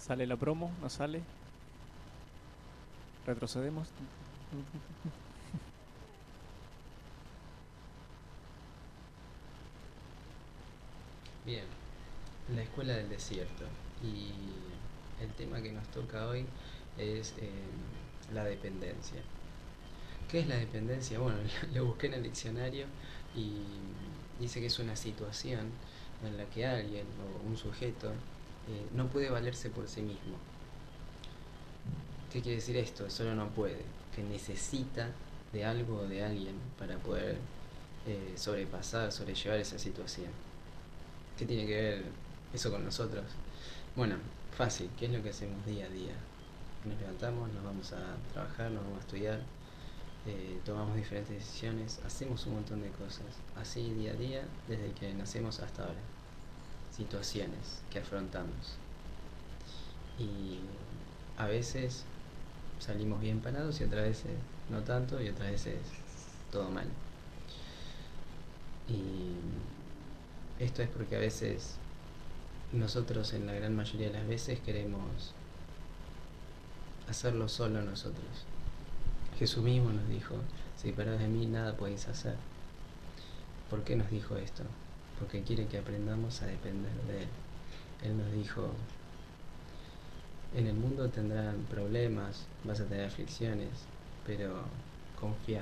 ¿Sale la promo? ¿No sale? ¿Retrocedemos? Bien, la escuela del desierto. Y el tema que nos toca hoy es la dependencia. ¿Qué es la dependencia? Bueno, lo busqué en el diccionario y dice que es una situación en la que alguien o un sujeto no puede valerse por sí mismo. ¿Qué quiere decir esto? Solo no puede, que necesita de algo o de alguien para poder sobrellevar esa situación. ¿Qué tiene que ver eso con nosotros? Bueno, fácil, ¿qué es lo que hacemos día a día? Nos levantamos, nos vamos a trabajar, nos vamos a estudiar, tomamos diferentes decisiones, hacemos un montón de cosas, así día a día, desde que nacemos hasta ahora. Situaciones que afrontamos. Y a veces salimos bien parados y otras veces no tanto y otras veces todo mal. Y esto es porque a veces nosotros en la gran mayoría de las veces queremos hacerlo solo nosotros. Jesús mismo nos dijo, separados de mí nada podéis hacer. ¿Por qué nos dijo esto? Porque quiere que aprendamos a depender de Él. Él nos dijo, en el mundo tendrán problemas, vas a tener aflicciones, pero confía,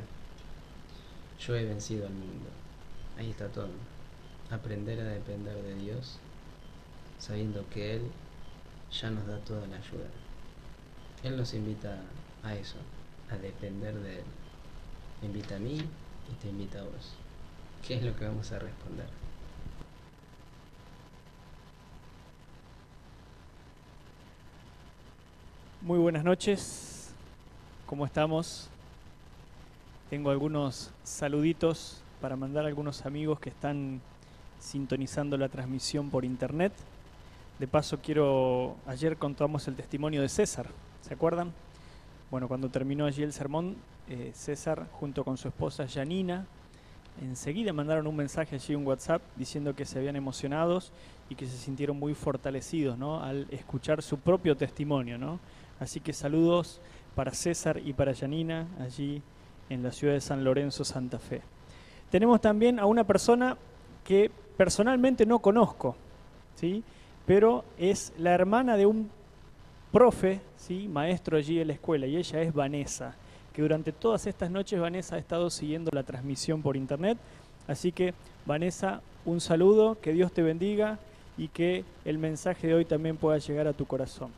yo he vencido al mundo. Ahí está todo. Aprender a depender de Dios, sabiendo que Él ya nos da toda la ayuda. Él nos invita a eso, a depender de Él. Me invita a mí y te invita a vos. ¿Qué es lo que vamos a responder? Muy buenas noches, ¿cómo estamos? Tengo algunos saluditos para mandar a algunos amigos que están sintonizando la transmisión por internet. De paso ayer contamos el testimonio de César, ¿se acuerdan? Bueno, cuando terminó allí el sermón, César junto con su esposa Janina, enseguida mandaron un mensaje allí, un WhatsApp, diciendo que se habían emocionados y que se sintieron muy fortalecidos, ¿no?, al escuchar su propio testimonio, ¿no? Así que saludos para César y para Janina, allí en la ciudad de San Lorenzo, Santa Fe. Tenemos también a una persona que personalmente no conozco, ¿sí?, pero es la hermana de un profe, ¿sí?, maestro allí en la escuela, y ella es Vanessa, que durante todas estas noches Vanessa ha estado siguiendo la transmisión por internet. Así que, Vanessa, un saludo, que Dios te bendiga y que el mensaje de hoy también pueda llegar a tu corazón.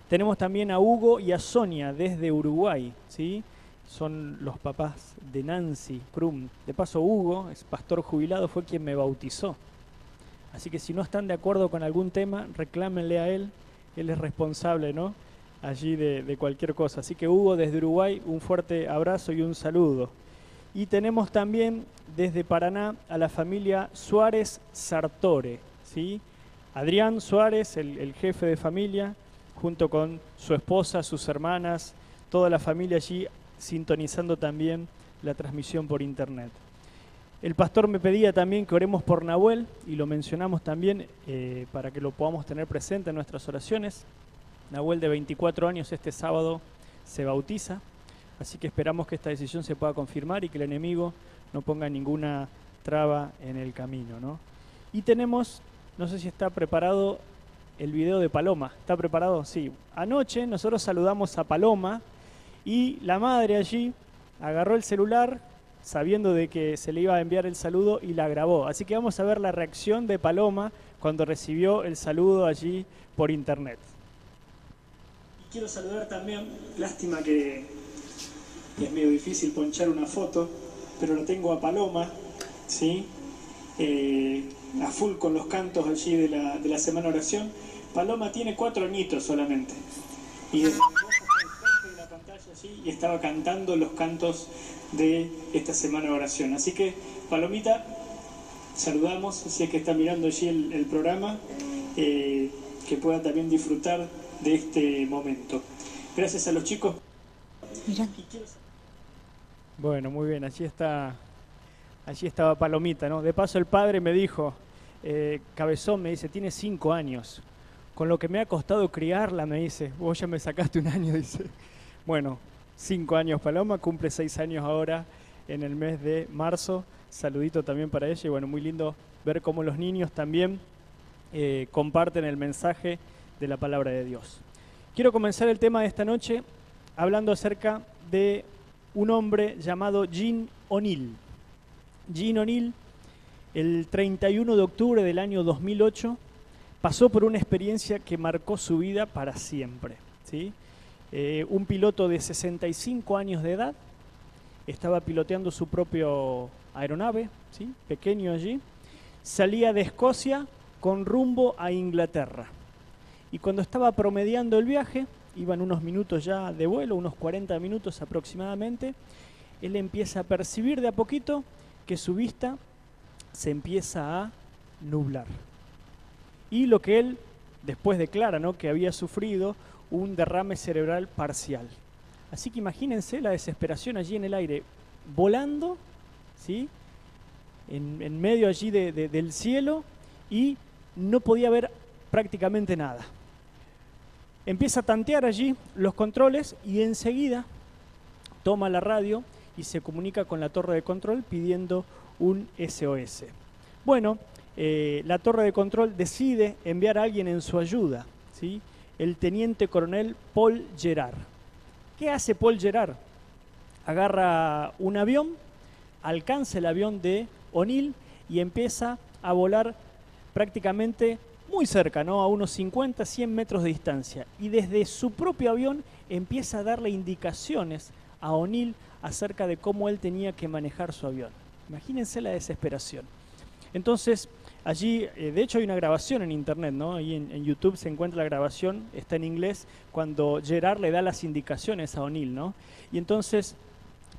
Tenemos también a Hugo y a Sonia desde Uruguay, ¿sí? Son los papás de Nancy Krum. De paso, Hugo, es pastor jubilado, fue quien me bautizó. Así que si no están de acuerdo con algún tema, reclámenle a él. Él es responsable, ¿no?, allí de cualquier cosa. Así que Hugo, desde Uruguay, un fuerte abrazo y un saludo. Y tenemos también desde Paraná a la familia Suárez Sartore, ¿sí? Adrián Suárez, el jefe de familia, junto con su esposa, sus hermanas, toda la familia allí sintonizando también la transmisión por internet. El pastor me pedía también que oremos por Nahuel, y lo mencionamos también para que lo podamos tener presente en nuestras oraciones. Nahuel, de 24 años, este sábado se bautiza, así que esperamos que esta decisión se pueda confirmar y que el enemigo no ponga ninguna traba en el camino, ¿no? Y tenemos, no sé si está preparado el video de Paloma. ¿Está preparado? Sí. Anoche nosotros saludamos a Paloma y la madre allí agarró el celular sabiendo de que se le iba a enviar el saludo y la grabó. Así que vamos a ver la reacción de Paloma cuando recibió el saludo allí por internet. Quiero saludar también, lástima que es medio difícil ponchar una foto, pero lo tengo a Paloma, ¿sí? A full con los cantos allí de la Semana de Oración. Paloma tiene 4 añitos solamente. Y desde frente de la pantalla allí y estaba cantando los cantos de esta Semana de Oración. Así que, Palomita, saludamos, si es que está mirando allí el programa, que pueda también disfrutar de este momento. Gracias a los chicos. Mirá. Bueno, muy bien, allí estaba Palomita, ¿no? De paso el padre me dijo, Cabezón me dice, tiene 5 años. con lo que me ha costado criarla, me dice. Vos ya me sacaste un año, dice. Bueno, 5 años Paloma, cumple 6 años ahora en el mes de marzo. Saludito también para ella y bueno, muy lindo ver cómo los niños también comparten el mensaje de la palabra de Dios. Quiero comenzar el tema de esta noche hablando acerca de un hombre llamado Jean O'Neill. Jean O'Neill, el 31 de octubre del año 2008, pasó por una experiencia que marcó su vida para siempre, ¿sí? Un piloto de 65 años de edad, estaba piloteando su propio aeronave, ¿sí? Pequeño allí, salía de Escocia con rumbo a Inglaterra. Y cuando estaba promediando el viaje, iban unos minutos ya de vuelo, unos 40 minutos aproximadamente, él empieza a percibir de a poquito que su vista se empieza a nublar. Y lo que él después declara, ¿no?, que había sufrido un derrame cerebral parcial. Así que imagínense la desesperación allí en el aire, volando, ¿sí?, en medio allí del cielo, y no podía ver prácticamente nada. Empieza a tantear allí los controles y enseguida toma la radio y se comunica con la torre de control pidiendo un SOS. Bueno, la torre de control decide enviar a alguien en su ayuda, ¿sí?, el teniente coronel Paul Gerard. ¿Qué hace Paul Gerard? Agarra un avión, alcanza el avión de O'Neill y empieza a volar prácticamente muy cerca, ¿no?, a unos 50, 100 metros de distancia. Y desde su propio avión empieza a darle indicaciones a O'Neill acerca de cómo él tenía que manejar su avión. Imagínense la desesperación. Entonces, allí, de hecho hay una grabación en internet, ¿no? Ahí en YouTube se encuentra la grabación, está en inglés, cuando Gerard le da las indicaciones a O'Neill, ¿no? Y entonces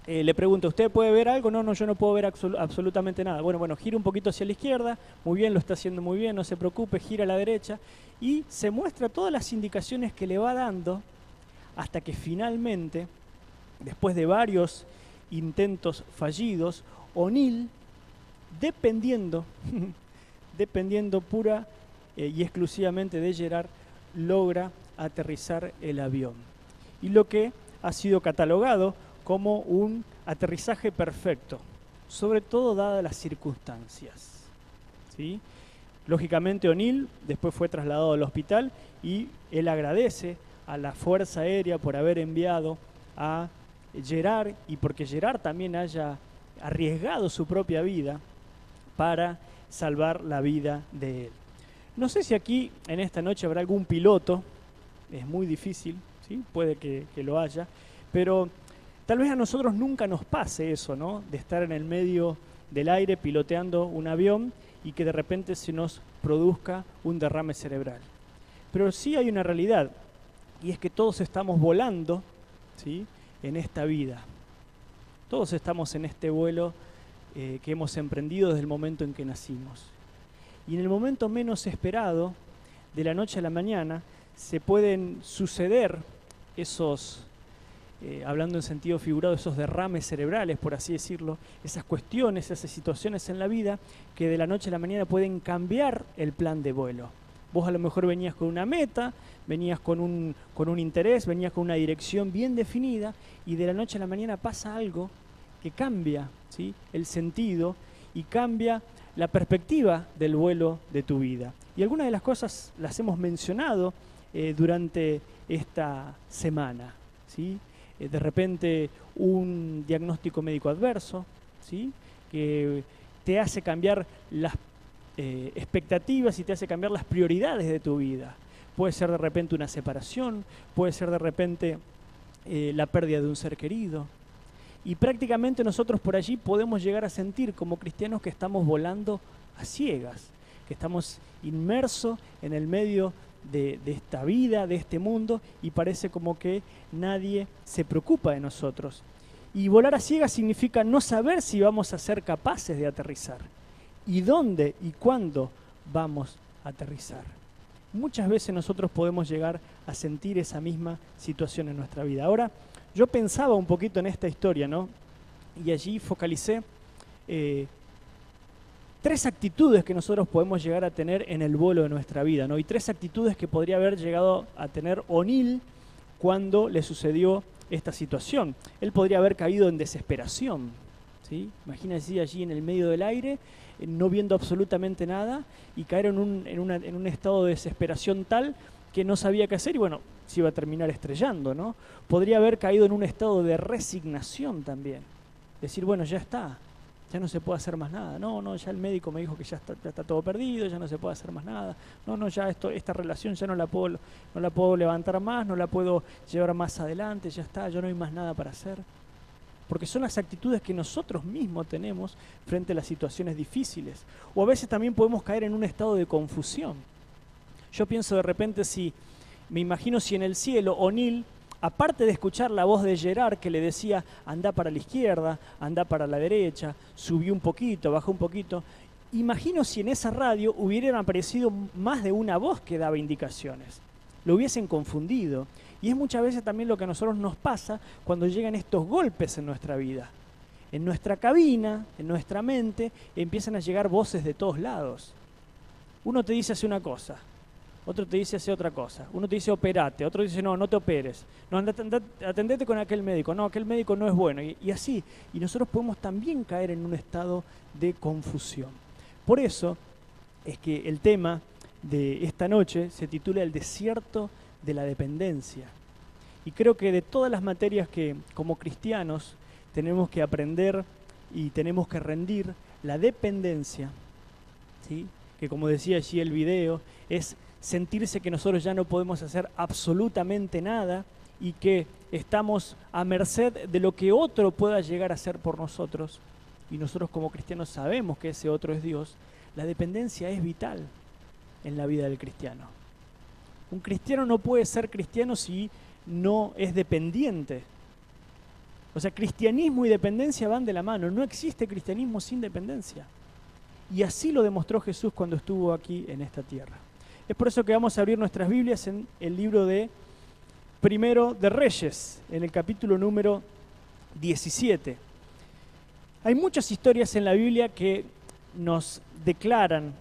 le pregunta, ¿usted puede ver algo? No, yo no puedo ver absolutamente nada. Bueno, gira un poquito hacia la izquierda, muy bien, lo está haciendo muy bien, no se preocupe, gira a la derecha, y se muestra todas las indicaciones que le va dando hasta que finalmente, después de varios intentos fallidos, O'Neill, dependiendo pura y exclusivamente de Gerard, logra aterrizar el avión. Y lo que ha sido catalogado como un aterrizaje perfecto, sobre todo dadas las circunstancias, ¿sí? Lógicamente O'Neill después fue trasladado al hospital y él agradece a la Fuerza Aérea por haber enviado a Gerard y porque Gerard también haya arriesgado su propia vida para salvar la vida de él. No sé si aquí en esta noche habrá algún piloto, es muy difícil, ¿sí?, puede que lo haya, pero tal vez a nosotros nunca nos pase eso, ¿no?, de estar en el medio del aire piloteando un avión y que de repente se nos produzca un derrame cerebral. Pero sí hay una realidad, y es que todos estamos volando, ¿sí?, en esta vida. Todos estamos en este vuelo que hemos emprendido desde el momento en que nacimos. Y en el momento menos esperado, de la noche a la mañana, se pueden suceder esos, hablando en sentido figurado, esos derrames cerebrales, por así decirlo, esas cuestiones, esas situaciones en la vida que de la noche a la mañana pueden cambiar el plan de vuelo. Vos a lo mejor venías con una meta, venías con un interés, venías con una dirección bien definida y de la noche a la mañana pasa algo que cambia, ¿sí?, el sentido y cambia la perspectiva del vuelo de tu vida. Y algunas de las cosas las hemos mencionado durante esta semana, ¿sí? De repente un diagnóstico médico adverso, ¿sí?, que te hace cambiar las expectativas y te hace cambiar las prioridades de tu vida. Puede ser de repente una separación, puede ser de repente la pérdida de un ser querido. Y prácticamente nosotros por allí podemos llegar a sentir como cristianos que estamos volando a ciegas, que estamos inmersos en el medio de esta vida, de este mundo, y parece como que nadie se preocupa de nosotros. Y volar a ciegas significa no saber si vamos a ser capaces de aterrizar, y dónde y cuándo vamos a aterrizar. Muchas veces nosotros podemos llegar a sentir esa misma situación en nuestra vida. Ahora, yo pensaba un poquito en esta historia, ¿no? Y allí focalicé 3 actitudes que nosotros podemos llegar a tener en el vuelo de nuestra vida, ¿no? Y 3 actitudes que podría haber llegado a tener O'Neill cuando le sucedió esta situación. Él podría haber caído en desesperación, ¿sí? Imagínense allí en el medio del aire, no viendo absolutamente nada, y caer en un estado de desesperación tal que no sabía qué hacer y bueno, se iba a terminar estrellando, ¿no? Podría haber caído en un estado de resignación también. Decir, bueno, ya está, ya no se puede hacer más nada. No, ya el médico me dijo que ya está todo perdido, ya no se puede hacer más nada. No, ya esta relación ya no la puedo levantar más, no la puedo llevar más adelante, ya está, ya no hay más nada para hacer. Porque son las actitudes que nosotros mismos tenemos frente a las situaciones difíciles. O a veces también podemos caer en un estado de confusión. Yo pienso de repente me imagino si en el cielo O'Neill, aparte de escuchar la voz de Gerard que le decía, anda para la izquierda, anda para la derecha, subí un poquito, bajó un poquito, imagino si en esa radio hubieran aparecido más de una voz que daba indicaciones. Lo hubiesen confundido. Y es muchas veces también lo que a nosotros nos pasa cuando llegan estos golpes en nuestra vida. En nuestra cabina, en nuestra mente, empiezan a llegar voces de todos lados. Uno te dice hace una cosa, otro te dice hace otra cosa. Uno te dice operate, otro dice no te operes. No, atendete con aquel médico. No, aquel médico no es bueno. Y así. Y nosotros podemos también caer en un estado de confusión. Por eso es que el tema de esta noche se titula El desierto de la dependencia. Y creo que de todas las materias que como cristianos tenemos que aprender y tenemos que rendir, la dependencia, ¿sí? Que como decía allí el video, es sentirse que nosotros ya no podemos hacer absolutamente nada y que estamos a merced de lo que otro pueda llegar a hacer por nosotros. Y nosotros como cristianos sabemos que ese otro es Dios. La dependencia es vital en la vida del cristiano. Un cristiano no puede ser cristiano si no es dependiente. O sea, cristianismo y dependencia van de la mano. No existe cristianismo sin dependencia. Y así lo demostró Jesús cuando estuvo aquí en esta tierra. Es por eso que vamos a abrir nuestras Biblias en el libro de Primero de Reyes, en el capítulo número 17. Hay muchas historias en la Biblia que nos declaran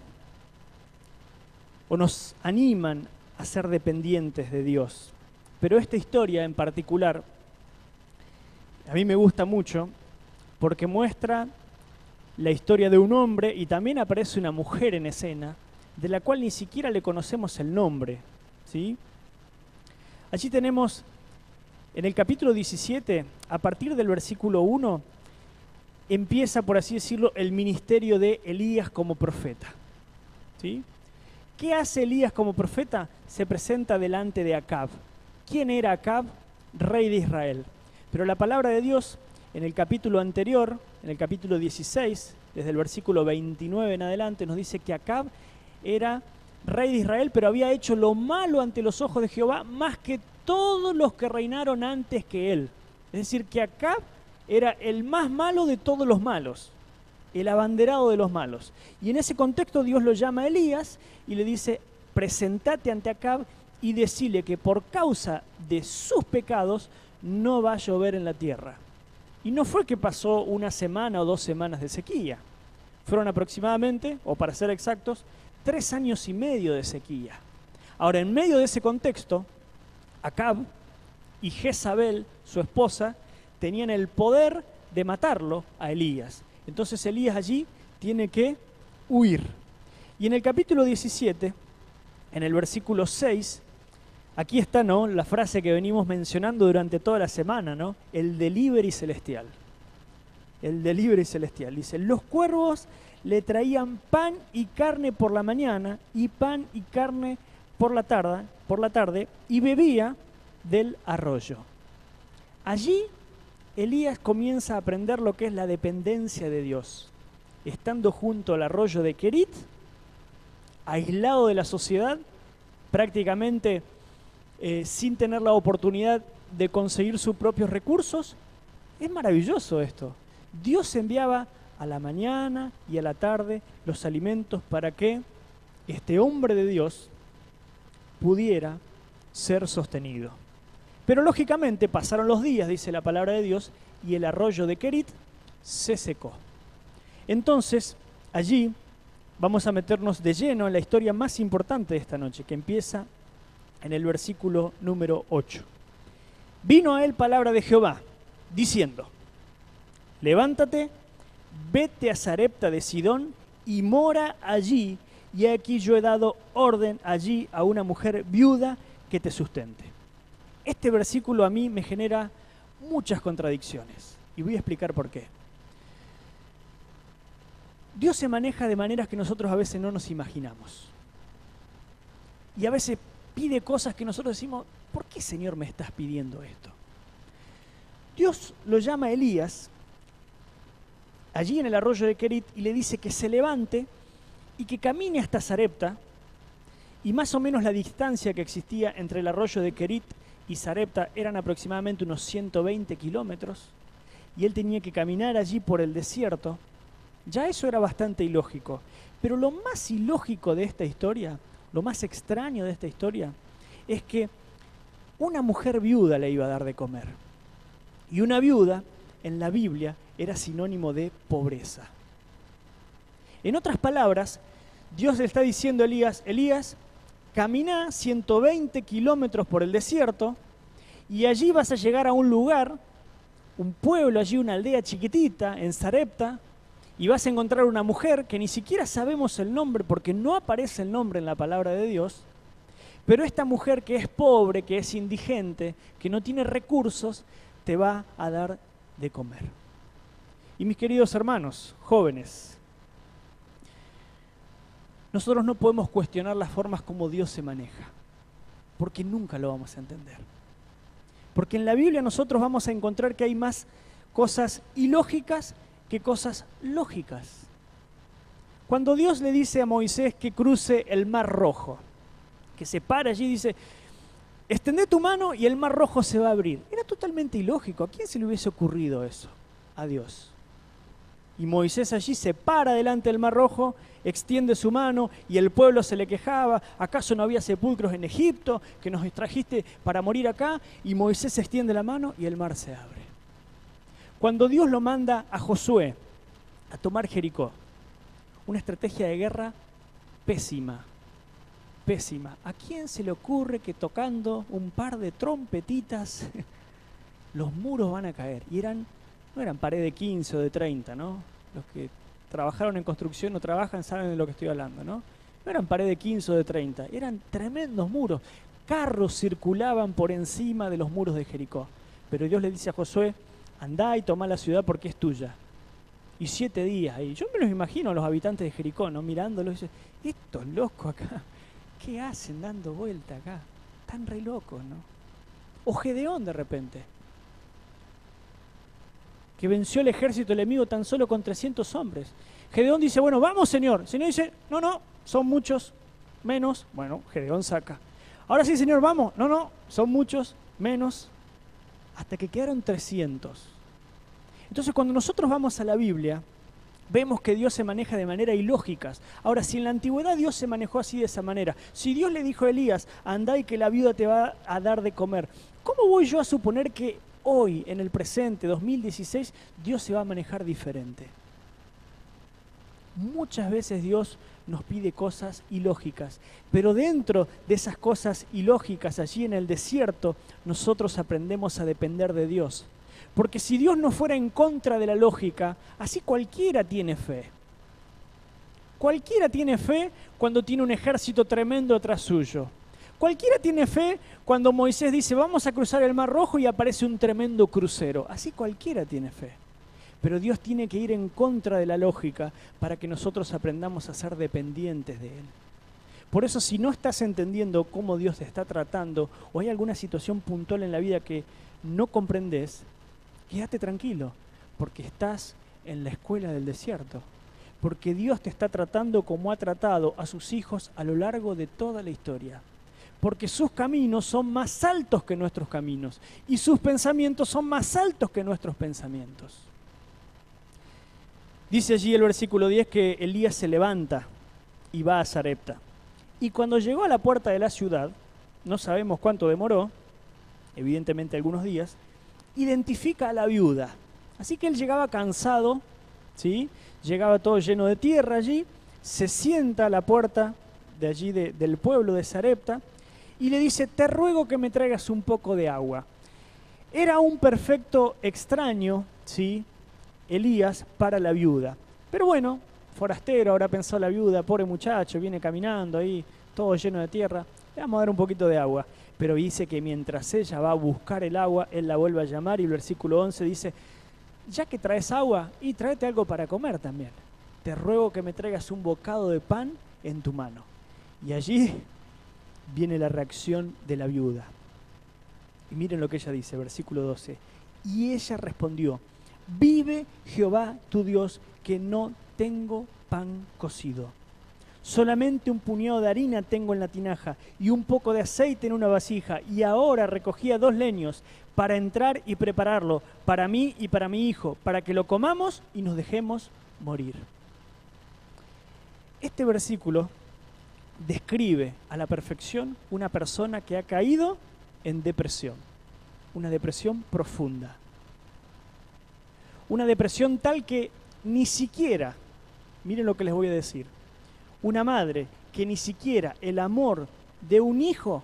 o nos animan a ser dependientes de Dios. Pero esta historia en particular a mí me gusta mucho porque muestra la historia de un hombre y también aparece una mujer en escena de la cual ni siquiera le conocemos el nombre, ¿sí? Allí tenemos en el capítulo 17, a partir del versículo 1, empieza, por así decirlo, el ministerio de Elías como profeta, ¿sí? ¿Qué hace Elías como profeta? Se presenta delante de Acab. ¿Quién era Acab? Rey de Israel. Pero la palabra de Dios, en el capítulo anterior, en el capítulo 16, desde el versículo 29 en adelante, nos dice que Acab era rey de Israel, pero había hecho lo malo ante los ojos de Jehová más que todos los que reinaron antes que él. Es decir, que Acab era el más malo de todos los malos, el abanderado de los malos. Y en ese contexto Dios lo llama a Elías y le dice, presentate ante Acab y decile que por causa de sus pecados no va a llover en la tierra. Y no fue que pasó una semana o 2 semanas de sequía. Fueron aproximadamente, o para ser exactos, 3 años y medio de sequía. Ahora, en medio de ese contexto, Acab y Jezabel, su esposa, tenían el poder de matarlo a Elías. Entonces Elías allí tiene que huir. Y en el capítulo 17, en el versículo 6, aquí está, ¿no?, la frase que venimos mencionando durante toda la semana, ¿no? El delivery celestial. El delivery celestial. Dice, los cuervos le traían pan y carne por la mañana y pan y carne por la tarde y bebía del arroyo. Allí Elías comienza a aprender lo que es la dependencia de Dios. Estando junto al arroyo de Kerit, aislado de la sociedad, prácticamente sin tener la oportunidad de conseguir sus propios recursos. Es maravilloso esto. Dios enviaba a la mañana y a la tarde los alimentos para que este hombre de Dios pudiera ser sostenido. Pero lógicamente pasaron los días, dice la palabra de Dios, y el arroyo de Kerit se secó. Entonces, allí vamos a meternos de lleno en la historia más importante de esta noche, que empieza en el versículo número 8. Vino a él palabra de Jehová, diciendo: levántate, vete a Sarepta de Sidón y mora allí, y aquí yo he dado orden allí a una mujer viuda que te sustente. Este versículo a mí me genera muchas contradicciones, y voy a explicar por qué. Dios se maneja de maneras que nosotros a veces no nos imaginamos. Y a veces pide cosas que nosotros decimos: ¿por qué, Señor, me estás pidiendo esto? Dios lo llama a Elías allí en el arroyo de Querit y le dice que se levante y que camine hasta Sarepta, y más o menos la distancia que existía entre el arroyo de Querit y Sarepta eran aproximadamente unos 120 kilómetros, y él tenía que caminar allí por el desierto. Ya eso era bastante ilógico, pero lo más ilógico de esta historia, lo más extraño de esta historia, es que una mujer viuda le iba a dar de comer. Y una viuda, en la Biblia, era sinónimo de pobreza. En otras palabras, Dios le está diciendo a Elías: Elías, camina 120 kilómetros por el desierto y allí vas a llegar a un lugar, un pueblo allí, una aldea chiquitita, en Sarepta, y vas a encontrar una mujer que ni siquiera sabemos el nombre porque no aparece el nombre en la palabra de Dios, pero esta mujer que es pobre, que es indigente, que no tiene recursos, te va a dar de comer. Y mis queridos hermanos, jóvenes, nosotros no podemos cuestionar las formas como Dios se maneja, porque nunca lo vamos a entender. Porque en la Biblia nosotros vamos a encontrar que hay más cosas ilógicas que cosas lógicas. Cuando Dios le dice a Moisés que cruce el Mar Rojo, que se para allí y dice: extendé tu mano y el Mar Rojo se va a abrir. Era totalmente ilógico. ¿A quién se le hubiese ocurrido eso? A Dios. Y Moisés allí se para delante del Mar Rojo, extiende su mano y el pueblo se le quejaba: ¿acaso no había sepulcros en Egipto que nos trajiste para morir acá? Y Moisés extiende la mano y el mar se abre. Cuando Dios lo manda a Josué a tomar Jericó, una estrategia de guerra pésima, pésima. ¿A quién se le ocurre que tocando un par de trompetitas los muros van a caer? Y no eran pared de 15 o de 30, ¿no? Los que trabajaron en construcción o trabajan saben de lo que estoy hablando, ¿no? No eran pared de 15 o de 30, eran tremendos muros. Carros circulaban por encima de los muros de Jericó. Pero Dios le dice a Josué: andá y tomá la ciudad porque es tuya. Y 7 días ahí. Yo me los imagino a los habitantes de Jericó, ¿no? Mirándolo y dicen: estos locos acá, ¿qué hacen dando vuelta acá? Están re locos, ¿no? O Gedeón de repente, que venció el ejército enemigo tan solo con 300 hombres. Gedeón dice: bueno, vamos, Señor. El Señor dice: no, son muchos, menos. Bueno, Gedeón saca. Ahora sí, Señor, vamos. No, son muchos, menos. Hasta que quedaron 300. Entonces, cuando nosotros vamos a la Biblia, vemos que Dios se maneja de manera ilógica. Ahora, si en la antigüedad Dios se manejó así de esa manera, si Dios le dijo a Elías: andá y que la viuda te va a dar de comer, ¿cómo voy yo a suponer que hoy, en el presente, 2016, Dios se va a manejar diferente? Muchas veces Dios nos pide cosas ilógicas, pero dentro de esas cosas ilógicas, allí en el desierto, nosotros aprendemos a depender de Dios. Porque si Dios no fuera en contra de la lógica, así cualquiera tiene fe. Cualquiera tiene fe cuando tiene un ejército tremendo atrás suyo. Cualquiera tiene fe cuando Moisés dice: vamos a cruzar el Mar Rojo, y aparece un tremendo crucero. Así cualquiera tiene fe. Pero Dios tiene que ir en contra de la lógica para que nosotros aprendamos a ser dependientes de Él. Por eso, si no estás entendiendo cómo Dios te está tratando, o hay alguna situación puntual en la vida que no comprendes, quédate tranquilo, porque estás en la escuela del desierto. Porque Dios te está tratando como ha tratado a sus hijos a lo largo de toda la historia. Porque sus caminos son más altos que nuestros caminos, y sus pensamientos son más altos que nuestros pensamientos. Dice allí el versículo 10 que Elías se levanta y va a Sarepta. Y cuando llegó a la puerta de la ciudad, no sabemos cuánto demoró, evidentemente algunos días, identifica a la viuda. Así que él llegaba cansado, ¿sí? Llegaba todo lleno de tierra allí, se sienta a la puerta de allí del pueblo de Sarepta y le dice, te ruego que me traigas un poco de agua. Era un perfecto extraño, ¿sí?, Elías para la viuda. Pero bueno, forastero, habrá pensado la viuda, pobre muchacho, viene caminando ahí, todo lleno de tierra, le vamos a dar un poquito de agua. Pero dice que mientras ella va a buscar el agua, él la vuelve a llamar y el versículo 11 dice, ya que traes agua, y tráete algo para comer también. Te ruego que me traigas un bocado de pan en tu mano. Y allí viene la reacción de la viuda. Y miren lo que ella dice, versículo 12. Y ella respondió, vive Jehová tu Dios, que no tengo pan cocido. Solamente un puñado de harina tengo en la tinaja y un poco de aceite en una vasija. Y ahora recogía 2 leños para entrar y prepararlo para mí y para mi hijo, para que lo comamos y nos dejemos morir. Este versículo describe a la perfección una persona que ha caído en depresión, una depresión profunda. Una depresión tal que ni siquiera, miren lo que les voy a decir, una madre que ni siquiera el amor de un hijo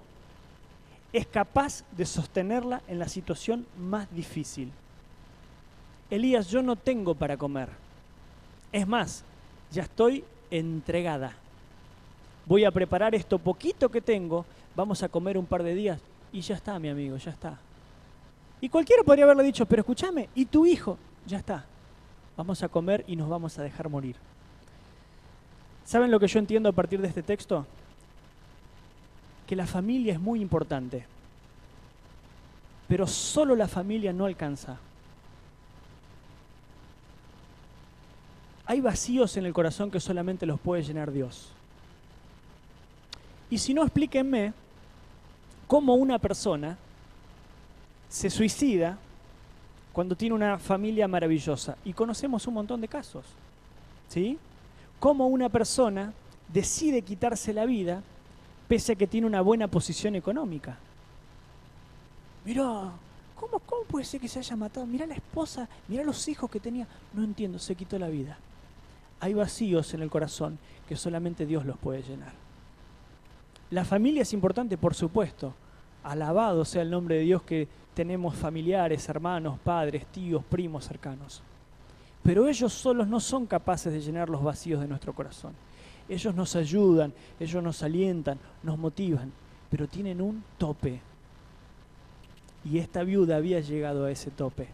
es capaz de sostenerla en la situación más difícil. Elías, yo no tengo para comer. Es más, ya estoy entregada. Voy a preparar esto poquito que tengo, vamos a comer un par de días y ya está, mi amigo, ya está. Y cualquiera podría haberle dicho, pero escúchame, ¿y tu hijo? Ya está, vamos a comer y nos vamos a dejar morir. ¿Saben lo que yo entiendo a partir de este texto? Que la familia es muy importante, pero solo la familia no alcanza. Hay vacíos en el corazón que solamente los puede llenar Dios. Y si no, explíquenme cómo una persona se suicida cuando tiene una familia maravillosa. Y conocemos un montón de casos, ¿sí? Cómo una persona decide quitarse la vida pese a que tiene una buena posición económica. Mirá, ¿cómo puede ser que se haya matado? Mirá la esposa, mirá los hijos que tenía. No entiendo, se quitó la vida. Hay vacíos en el corazón que solamente Dios los puede llenar. La familia es importante, por supuesto. Alabado sea el nombre de Dios que tenemos familiares, hermanos, padres, tíos, primos cercanos. Pero ellos solos no son capaces de llenar los vacíos de nuestro corazón. Ellos nos ayudan, ellos nos alientan, nos motivan, pero tienen un tope. Y esta viuda había llegado a ese tope.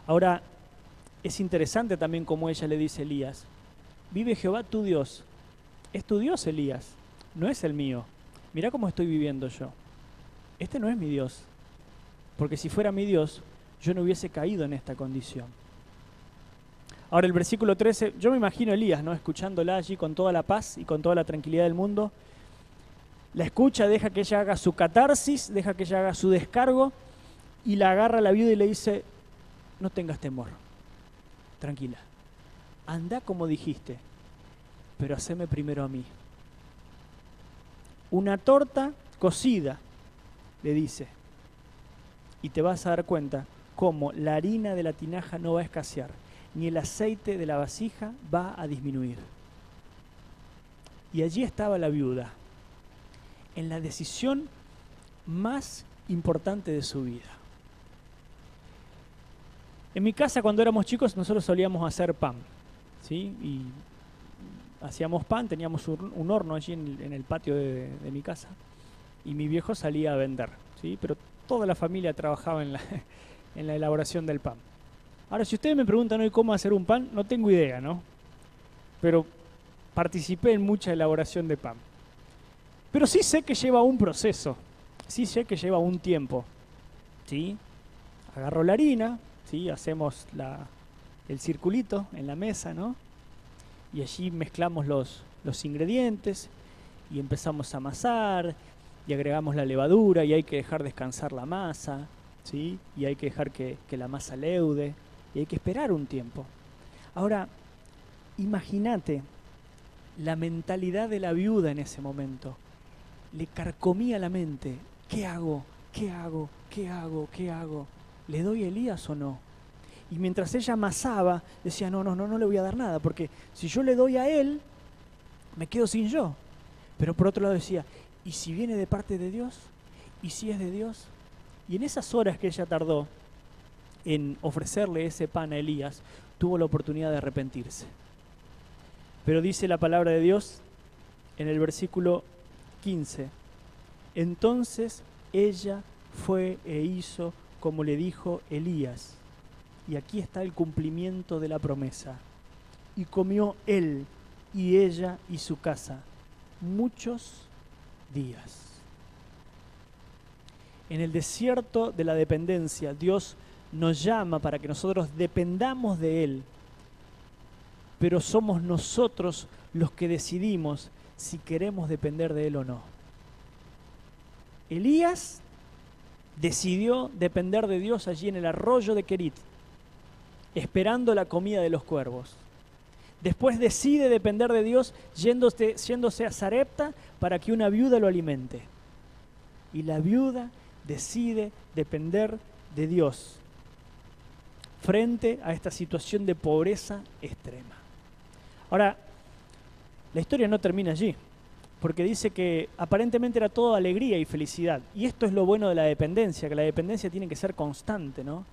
Ahora, es interesante también como ella le dice a Elías, vive Jehová tu Dios. Es tu Dios, Elías, no es el mío. Mirá cómo estoy viviendo yo. Este no es mi Dios, porque si fuera mi Dios, yo no hubiese caído en esta condición. Ahora el versículo 13, yo me imagino a Elías, ¿no?, escuchándola allí con toda la paz y con toda la tranquilidad del mundo. La escucha, deja que ella haga su catarsis, deja que ella haga su descargo y la agarra a la viuda y le dice, no tengas temor, tranquila, anda como dijiste, pero haceme primero a mí. Una torta cocida, le dice, y te vas a dar cuenta cómo la harina de la tinaja no va a escasear, ni el aceite de la vasija va a disminuir. Y allí estaba la viuda, en la decisión más importante de su vida. En mi casa, cuando éramos chicos, nosotros solíamos hacer pan, ¿sí? Y hacíamos pan, teníamos un horno allí en el patio de mi casa, y mi viejo salía a vender, ¿sí? Pero toda la familia trabajaba en la elaboración del pan. Ahora, si ustedes me preguntan hoy cómo hacer un pan, no tengo idea, ¿no? Pero participé en mucha elaboración de pan. Pero sí sé que lleva un proceso, sí sé que lleva un tiempo, ¿sí? Agarro la harina, ¿sí? Hacemos el circulito en la mesa, ¿no? Y allí mezclamos los ingredientes y empezamos a amasar y agregamos la levadura y hay que dejar descansar la masa, ¿sí? Y hay que dejar que la masa leude y hay que esperar un tiempo. Ahora, imagínate la mentalidad de la viuda en ese momento. Le carcomía la mente. ¿Qué hago? ¿Qué hago? ¿Qué hago? ¿Qué hago? ¿Le doy a Elías o no? Y mientras ella amasaba, decía, no le voy a dar nada, porque si yo le doy a él, me quedo sin yo. Pero por otro lado decía, ¿y si viene de parte de Dios? ¿Y si es de Dios? Y en esas horas que ella tardó en ofrecerle ese pan a Elías, tuvo la oportunidad de arrepentirse. Pero dice la palabra de Dios en el versículo 15, entonces ella fue e hizo como le dijo Elías. Y aquí está el cumplimiento de la promesa. Y comió él y ella y su casa muchos días. En el desierto de la dependencia, Dios nos llama para que nosotros dependamos de Él, pero somos nosotros los que decidimos si queremos depender de Él o no. Elías decidió depender de Dios allí en el arroyo de Querit, esperando la comida de los cuervos. Después decide depender de Dios yéndose a Sarepta para que una viuda lo alimente. Y la viuda decide depender de Dios frente a esta situación de pobreza extrema. Ahora, la historia no termina allí, porque dice que aparentemente era todo alegría y felicidad. Y esto es lo bueno de la dependencia, que la dependencia tiene que ser constante, ¿no?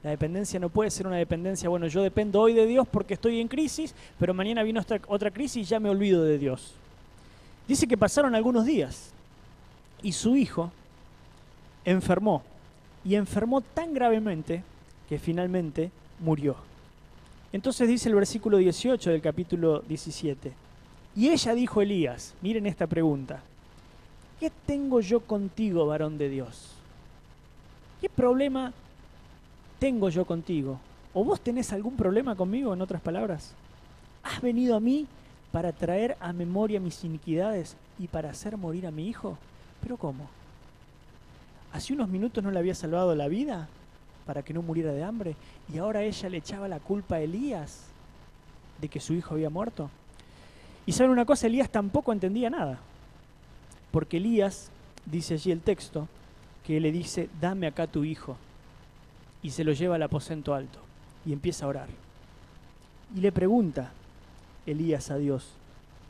La dependencia no puede ser una dependencia, bueno, yo dependo hoy de Dios porque estoy en crisis, pero mañana vino otra crisis y ya me olvido de Dios. Dice que pasaron algunos días y su hijo enfermó, y enfermó tan gravemente que finalmente murió. Entonces dice el versículo 18 del capítulo 17, y ella dijo a Elías, miren esta pregunta, ¿qué tengo yo contigo, varón de Dios? ¿Qué problema tengo yo contigo? ¿O vos tenés algún problema conmigo, en otras palabras? ¿Has venido a mí para traer a memoria mis iniquidades y para hacer morir a mi hijo? ¿Pero cómo? ¿Hace unos minutos no le había salvado la vida para que no muriera de hambre? ¿Y ahora ella le echaba la culpa a Elías de que su hijo había muerto? Y ¿saben una cosa? Elías tampoco entendía nada. Porque Elías, dice allí el texto, que le dice, dame acá tu hijo. Y se lo lleva al aposento alto y empieza a orar. Y le pregunta Elías a Dios,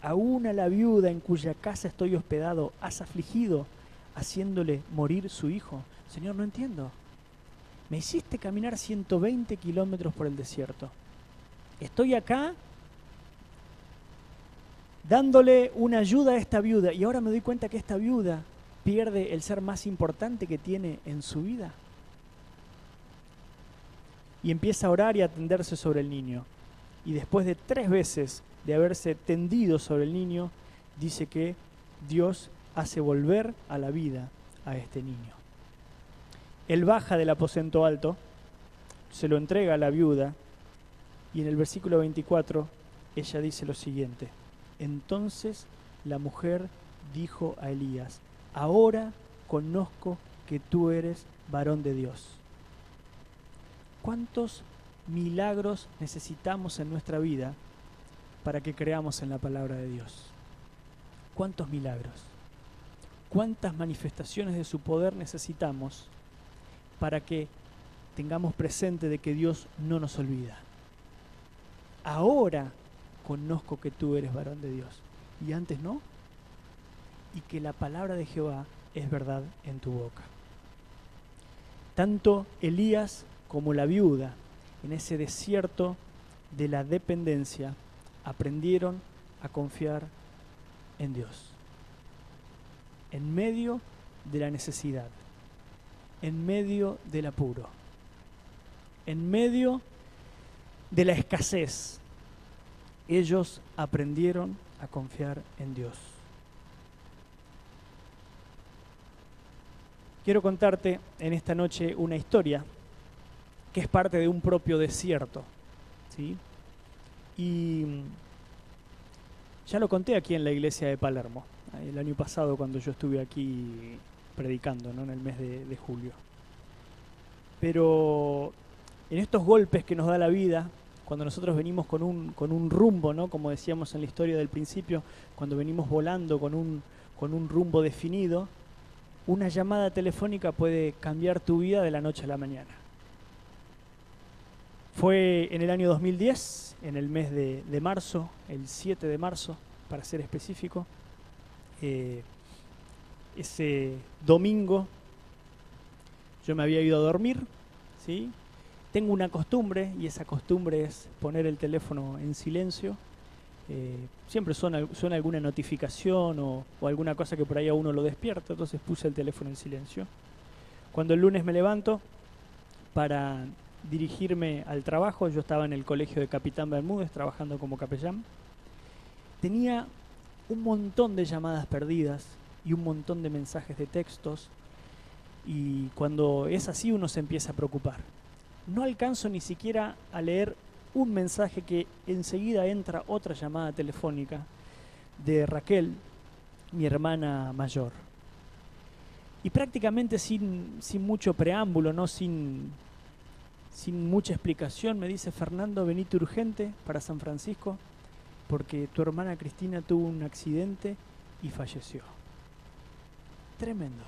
¿aún a la viuda en cuya casa estoy hospedado has afligido, haciéndole morir su hijo? Señor, no entiendo. Me hiciste caminar 120 kilómetros por el desierto. Estoy acá dándole una ayuda a esta viuda y ahora me doy cuenta que esta viuda pierde el ser más importante que tiene en su vida. Y empieza a orar y a tenderse sobre el niño. Y después de 3 veces de haberse tendido sobre el niño, dice que Dios hace volver a la vida a este niño. Él baja del aposento alto, se lo entrega a la viuda, y en el versículo 24 ella dice lo siguiente, entonces la mujer dijo a Elías, ahora conozco que tú eres varón de Dios. ¿Cuántos milagros necesitamos en nuestra vida para que creamos en la palabra de Dios? ¿Cuántos milagros? ¿Cuántas manifestaciones de su poder necesitamos para que tengamos presente de que Dios no nos olvida? Ahora conozco que tú eres varón de Dios, y antes no, y que la palabra de Jehová es verdad en tu boca. Tanto Elías como la viuda, en ese desierto de la dependencia, aprendieron a confiar en Dios. En medio de la necesidad, en medio del apuro, en medio de la escasez, ellos aprendieron a confiar en Dios. Quiero contarte en esta noche una historia que es parte de un propio desierto, ¿sí? Y ya lo conté aquí en la iglesia de Palermo, el año pasado cuando yo estuve aquí predicando, ¿no? En el mes de julio. Pero en estos golpes que nos da la vida, cuando nosotros venimos con un rumbo, ¿no? Como decíamos en la historia del principio, cuando venimos volando con un rumbo definido, una llamada telefónica puede cambiar tu vida de la noche a la mañana. Fue en el año 2010, en el mes de marzo, el 7 de marzo, para ser específico. Ese domingo yo me había ido a dormir, ¿sí? Tengo una costumbre, y esa costumbre es poner el teléfono en silencio. Siempre suena alguna notificación o alguna cosa que por ahí a uno lo despierta, entonces puse el teléfono en silencio. Cuando el lunes me levanto para dirigirme al trabajo, yo estaba en el colegio de Capitán Bermúdez trabajando como capellán, tenía un montón de llamadas perdidas y un montón de mensajes de textos, y cuando es así uno se empieza a preocupar. No alcanzo ni siquiera a leer un mensaje que enseguida entra otra llamada telefónica de Raquel, mi hermana mayor. Y prácticamente sin mucho preámbulo, ¿no? sin mucha explicación, me dice: Fernando, venite urgente para San Francisco porque tu hermana Cristina tuvo un accidente y falleció. Tremendo.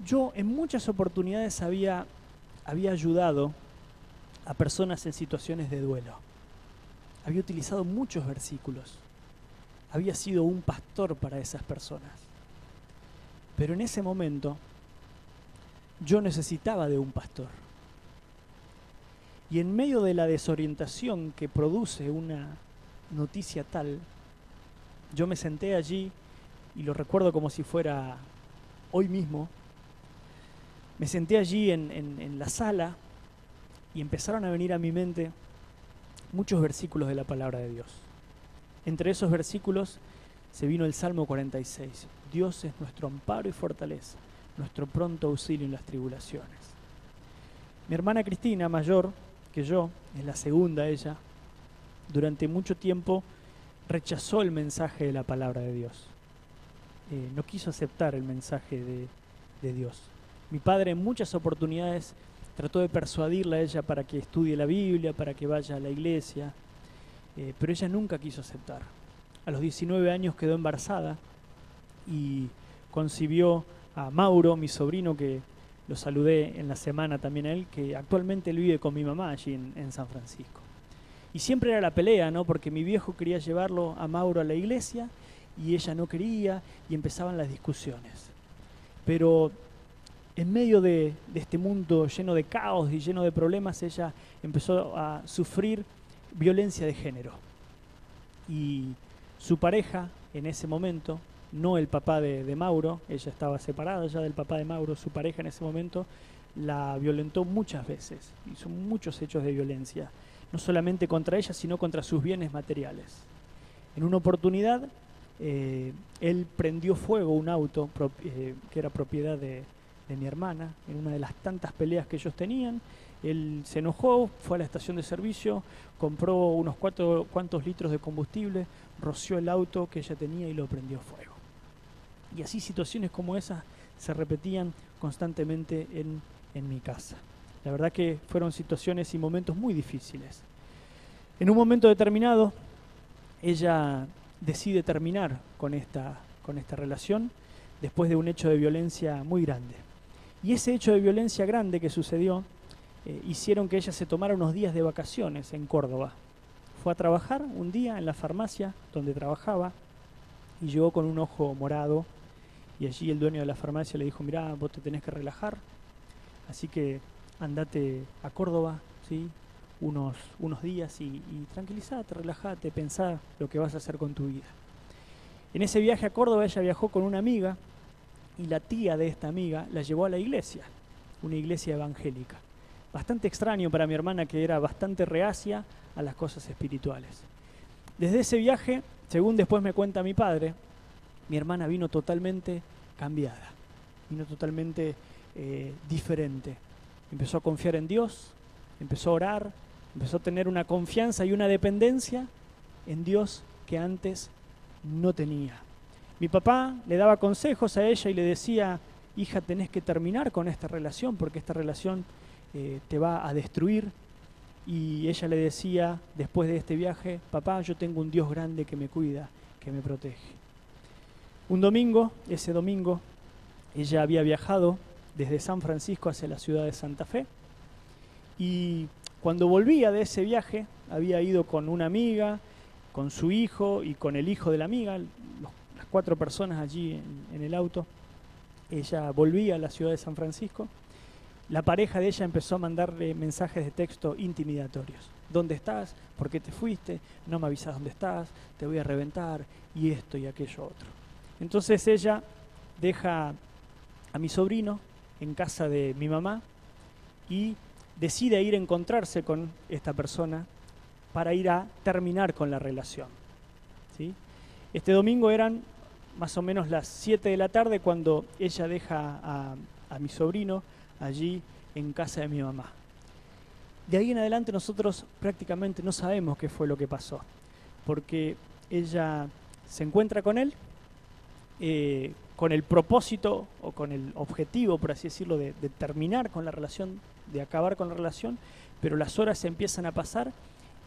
Yo en muchas oportunidades había ayudado a personas en situaciones de duelo. Había utilizado muchos versículos. Había sido un pastor para esas personas. Pero en ese momento yo necesitaba de un pastor. Y en medio de la desorientación que produce una noticia tal, yo me senté allí, y lo recuerdo como si fuera hoy mismo. Me senté allí en la sala y empezaron a venir a mi mente muchos versículos de la palabra de Dios. Entre esos versículos se vino el Salmo 46. Dios es nuestro amparo y fortaleza, nuestro pronto auxilio en las tribulaciones. Mi hermana Cristina, mayor que yo, es la segunda ella, durante mucho tiempo rechazó el mensaje de la palabra de Dios. No quiso aceptar el mensaje de Dios. Mi padre en muchas oportunidades trató de persuadirla a ella para que estudie la Biblia, para que vaya a la iglesia, pero ella nunca quiso aceptar. A los 19 años quedó embarazada y concibió a Mauro, mi sobrino, que lo saludé en la semana también a él, que actualmente él vive con mi mamá allí en San Francisco. Y siempre era la pelea, ¿no? Porque mi viejo quería llevarlo a Mauro a la iglesia y ella no quería, y empezaban las discusiones. Pero en medio de este mundo lleno de caos y lleno de problemas, ella empezó a sufrir violencia de género. Y su pareja en ese momento, no el papá de Mauro, ella estaba separada ya del papá de Mauro, su pareja en ese momento la violentó muchas veces, hizo muchos hechos de violencia, no solamente contra ella, sino contra sus bienes materiales. En una oportunidad, él prendió fuego un auto que era propiedad de mi hermana, en una de las tantas peleas que ellos tenían. Él se enojó, fue a la estación de servicio, compró unos cuantos litros de combustible, roció el auto que ella tenía y lo prendió fuego. Y así situaciones como esas se repetían constantemente en mi casa. La verdad que fueron situaciones y momentos muy difíciles. En un momento determinado, ella decide terminar con esta relación después de un hecho de violencia muy grande. Y ese hecho de violencia grande que sucedió hicieron que ella se tomara unos días de vacaciones en Córdoba. Fue a trabajar un día en la farmacia donde trabajaba y llegó con un ojo morado, y allí el dueño de la farmacia le dijo: mirá, vos te tenés que relajar, así que andate a Córdoba, ¿sí? unos días y tranquilízate, relajate, pensá lo que vas a hacer con tu vida. En ese viaje a Córdoba ella viajó con una amiga, y la tía de esta amiga la llevó a la iglesia, una iglesia evangélica. Bastante extraño para mi hermana, que era bastante reacia a las cosas espirituales. Desde ese viaje, según después me cuenta mi padre, mi hermana vino totalmente cambiada, vino totalmente diferente. Empezó a confiar en Dios, empezó a orar, empezó a tener una confianza y una dependencia en Dios que antes no tenía. Mi papá le daba consejos a ella y le decía: hija, tenés que terminar con esta relación porque esta relación te va a destruir. Y ella le decía después de este viaje: papá, yo tengo un Dios grande que me cuida, que me protege. Un domingo, ese domingo, ella había viajado desde San Francisco hacia la ciudad de Santa Fe, y Cuando volvía de ese viaje, había ido con una amiga, con su hijo y con el hijo de la amiga, las 4 personas allí en el auto. Ella volvía a la ciudad de San Francisco. La pareja de ella empezó a mandarle mensajes de texto intimidatorios. ¿Dónde estás? ¿Por qué te fuiste? No me avisas dónde estás, te voy a reventar, y esto y aquello otro. Entonces ella deja a mi sobrino en casa de mi mamá y decide ir a encontrarse con esta persona para ir a terminar con la relación, ¿sí? Este domingo eran más o menos las 7 de la tarde cuando ella deja a mi sobrino allí en casa de mi mamá. De ahí en adelante nosotros prácticamente no sabemos qué fue lo que pasó, porque ella se encuentra con él con el propósito o con el objetivo, por así decirlo, de terminar con la relación, de acabar con la relación, pero las horas se empiezan a pasar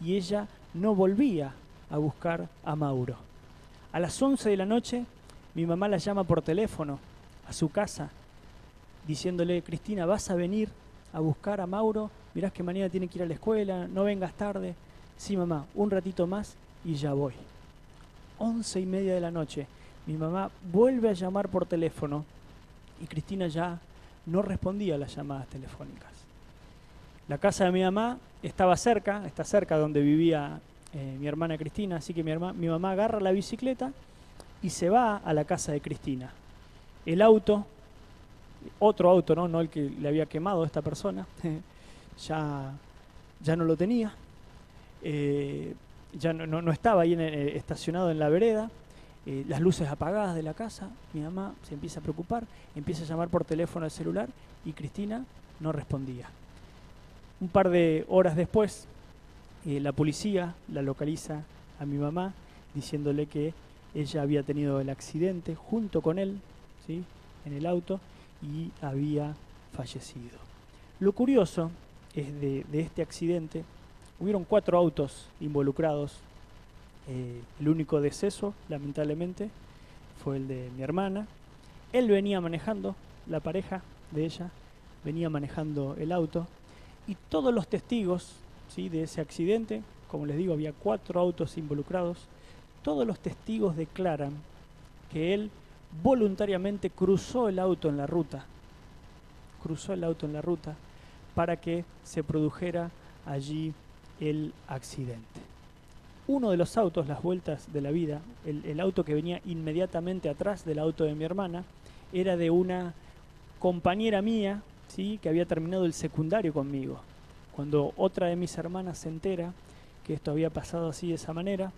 y ella no volvía a buscar a Mauro. A las 11 de la noche mi mamá la llama por teléfono a su casa diciéndole: Cristina, ¿vas a venir a buscar a Mauro? Mirás que mañana tiene que ir a la escuela, no vengas tarde. Sí, mamá, un ratito más y ya voy. 11:30 de la noche, mi mamá vuelve a llamar por teléfono y Cristina ya no respondía a las llamadas telefónicas. La casa de mi mamá está cerca donde vivía mi hermana Cristina, así que mi mamá agarra la bicicleta y se va a la casa de Cristina. El auto, otro auto, no el que le había quemado a esta persona, ya no lo tenía, ya no estaba ahí estacionado en la vereda, las luces apagadas de la casa. Mi mamá se empieza a preocupar, empieza a llamar por teléfono al celular y Cristina no respondía. Un par de horas después, la policía la localiza a mi mamá diciéndole que ella había tenido el accidente junto con él, ¿sí?, en el auto, y había fallecido. Lo curioso es de este accidente, hubieron 4 autos involucrados. El único deceso, lamentablemente, fue el de mi hermana. Él venía manejando, la pareja de ella venía manejando el auto, y todos los testigos, ¿sí?, de ese accidente, como les digo, había 4 autos involucrados, todos los testigos declaran que él voluntariamente cruzó el auto en la ruta para que se produjera allí el accidente. Uno de los autos, las vueltas de la vida, el auto que venía inmediatamente atrás del auto de mi hermana, era de una compañera mía, ¿sí?, que había terminado el secundario conmigo. Cuando otra de mis hermanas se entera que esto había pasado así, de esa manera,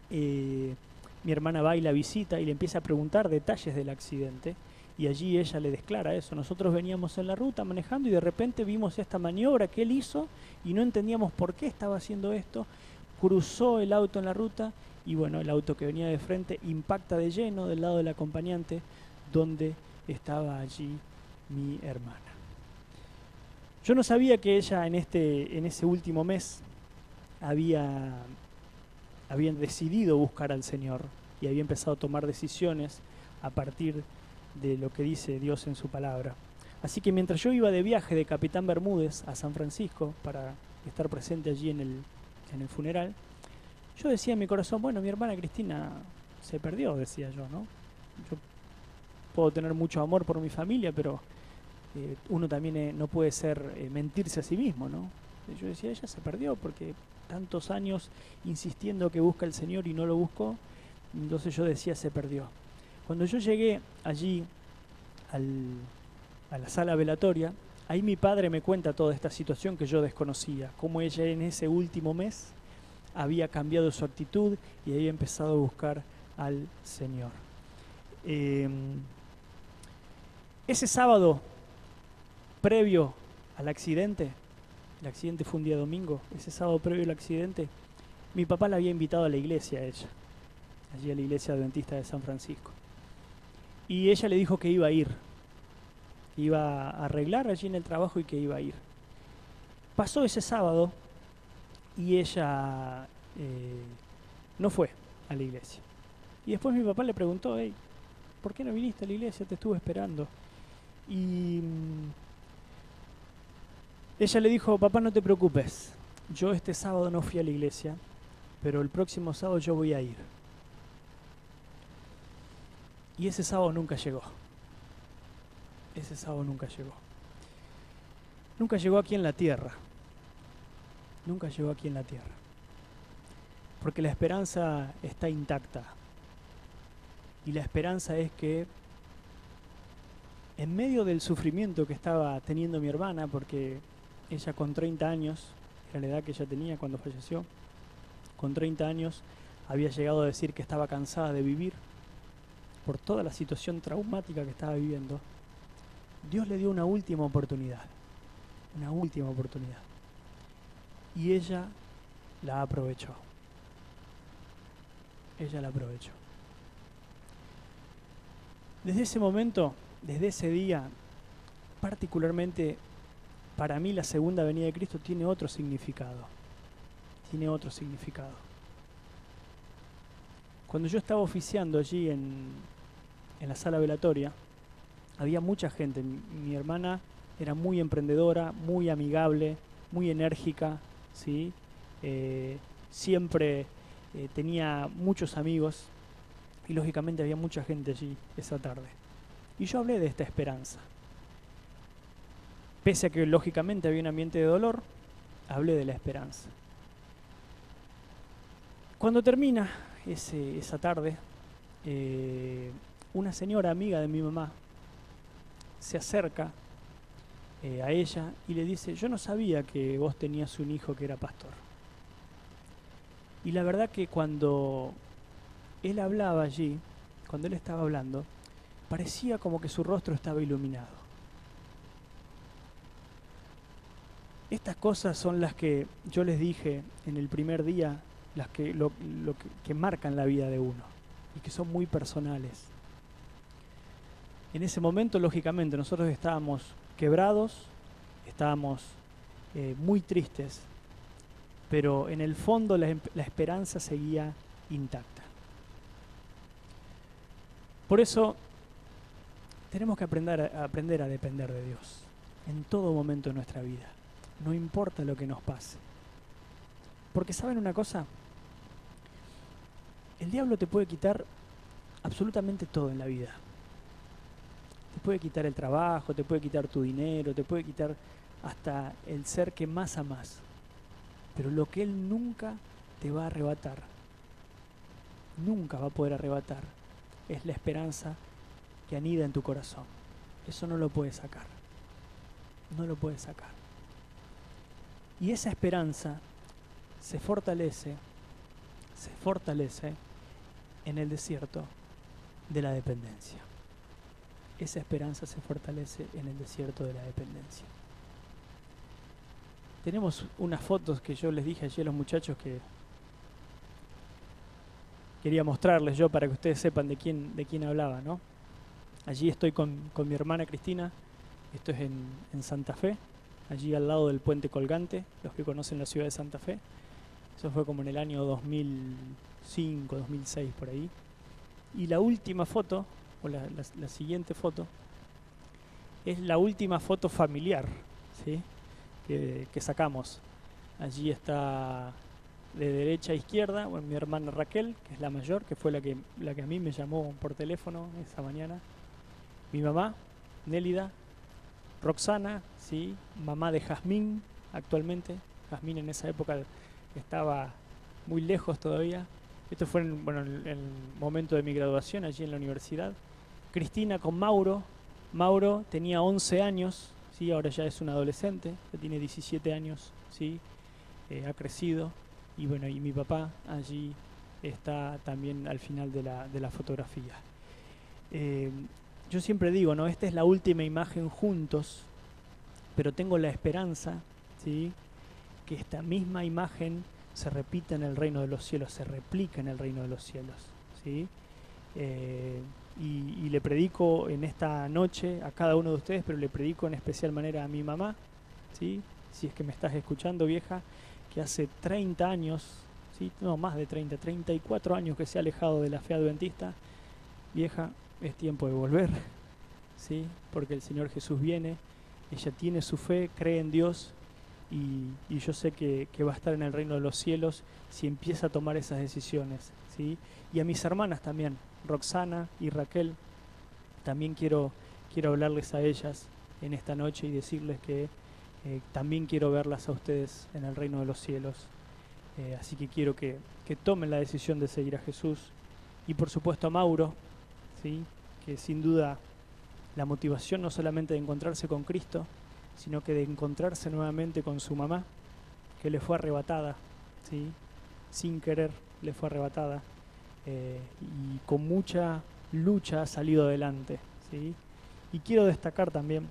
mi hermana va y la visita y le empieza a preguntar detalles del accidente, y allí ella le declara eso: nosotros veníamos en la ruta manejando y de repente vimos esta maniobra que él hizo y no entendíamos por qué estaba haciendo esto, cruzó el auto en la ruta y bueno, el auto que venía de frente impacta de lleno del lado del acompañante donde estaba allí mi hermana. Yo no sabía que ella en ese último mes había decidido buscar al Señor y había empezado a tomar decisiones a partir de lo que dice Dios en su palabra. Así que mientras yo iba de viaje de Capitán Bermúdez a San Francisco para estar presente allí en el funeral, yo decía en mi corazón: bueno, mi hermana Cristina se perdió, decía yo, ¿no? Yo puedo tener mucho amor por mi familia, pero uno también no puede mentirse a sí mismo, ¿no? Yo decía: ella se perdió porque tantos años insistiendo que busca al Señor y no lo buscó. Entonces yo decía: se perdió. Cuando yo llegué allí a la sala velatoria, ahí mi padre me cuenta toda esta situación que yo desconocía, cómo ella en ese último mes había cambiado su actitud y había empezado a buscar al Señor. Ese sábado previo al accidente, el accidente fue un día domingo, ese sábado previo al accidente, mi papá la había invitado a la iglesia a ella, allí a la iglesia adventista de San Francisco. Y ella le dijo que iba a ir, iba a arreglar allí en el trabajo y que iba a ir. Pasó ese sábado y ella no fue a la iglesia. Y después mi papá le preguntó: hey, ¿por qué no viniste a la iglesia? Te estuve esperando. Y Ella le dijo, papá, no te preocupes, yo este sábado no fui a la iglesia, pero el próximo sábado yo voy a ir. Y ese sábado nunca llegó. Ese sábado nunca llegó. Nunca llegó aquí en la tierra. Nunca llegó aquí en la tierra. Porque la esperanza está intacta. Y la esperanza es que en medio del sufrimiento que estaba teniendo mi hermana, porque ella con 30 años, era la edad que ella tenía cuando falleció, con 30 años había llegado a decir que estaba cansada de vivir por toda la situación traumática que estaba viviendo. Dios le dio una última oportunidad. Una última oportunidad. Y ella la aprovechó. Ella la aprovechó. Desde ese momento, desde ese día, particularmente para mí la segunda venida de Cristo tiene otro significado. Tiene otro significado. Cuando yo estaba oficiando allí en la sala velatoria, había mucha gente. Mi hermana era muy emprendedora, muy amigable, muy enérgica, ¿sí? Siempre tenía muchos amigos y lógicamente había mucha gente allí esa tarde. Y yo hablé de esta esperanza. Pese a que lógicamente había un ambiente de dolor, hablé de la esperanza. Cuando termina esa tarde, una señora amiga de mi mamá se acerca a ella y le dice, yo no sabía que vos tenías un hijo que era pastor. Y la verdad que cuando él hablaba allí, cuando él estaba hablando, parecía como que su rostro estaba iluminado. Estas cosas son las que yo les dije en el primer día, las que que marcan la vida de uno y que son muy personales. En ese momento, lógicamente, nosotros estábamos quebrados, estábamos muy tristes, pero en el fondo la esperanza seguía intacta. Por eso tenemos que aprender a depender de Dios en todo momento de nuestra vida, no importa lo que nos pase. Porque ¿saben una cosa? El diablo te puede quitar absolutamente todo en la vida. Te puede quitar el trabajo, te puede quitar tu dinero, te puede quitar hasta el ser que más amás. Pero lo que él nunca te va a arrebatar, nunca va a poder arrebatar, es la esperanza que anida en tu corazón. Eso no lo puedes sacar. No lo puedes sacar. Y esa esperanza se fortalece en el desierto de la dependencia. Esa esperanza se fortalece en el desierto de la dependencia. Tenemos unas fotos que yo les dije ayer a los muchachos que quería mostrarles yo para que ustedes sepan de quién hablaba, ¿no? Allí estoy con mi hermana Cristina, esto es en Santa Fe, allí al lado del puente colgante, los que conocen la ciudad de Santa Fe. Eso fue como en el año 2005, 2006 por ahí. Y la última foto, o la siguiente foto, es la última foto familiar, ¿sí? que sacamos. Allí está de derecha a izquierda, bueno, mi hermana Raquel, que es la mayor, que fue la que a mí me llamó por teléfono esa mañana. Mi mamá, Nélida, Roxana, ¿sí? Mamá de Jazmín actualmente. Jazmín en esa época estaba muy lejos todavía. Esto fue en el momento de mi graduación allí en la universidad. Cristina con Mauro. Mauro tenía 11 años, ¿sí? Ahora ya es un adolescente, ya tiene 17 años, ¿sí? Ha crecido. Y bueno, y mi papá allí está también al final de la fotografía. Yo siempre digo, ¿no? Esta es la última imagen juntos, pero tengo la esperanza, ¿sí? Que esta misma imagen se repita en el reino de los cielos, se replica en el reino de los cielos, ¿sí? Y le predico en esta noche a cada uno de ustedes, pero le predico en especial manera a mi mamá, ¿sí? Si es que me estás escuchando, vieja, que hace 30 años, ¿sí? No, más de 30, 34 años que se ha alejado de la fe adventista. Vieja, es tiempo de volver, ¿sí? Porque el Señor Jesús viene, ella tiene su fe, cree en Dios y yo sé que va a estar en el reino de los cielos si empieza a tomar esas decisiones, ¿sí? Y a mis hermanas también, Roxana y Raquel, también quiero hablarles a ellas en esta noche y decirles que también quiero verlas a ustedes en el reino de los cielos. Así que quiero que tomen la decisión de seguir a Jesús. Y por supuesto a Mauro, ¿sí? Que sin duda la motivación no solamente de encontrarse con Cristo, sino que de encontrarse nuevamente con su mamá, que le fue arrebatada, ¿sí? Sin querer le fue arrebatada, y con mucha lucha ha salido adelante, ¿sí? Y quiero destacar también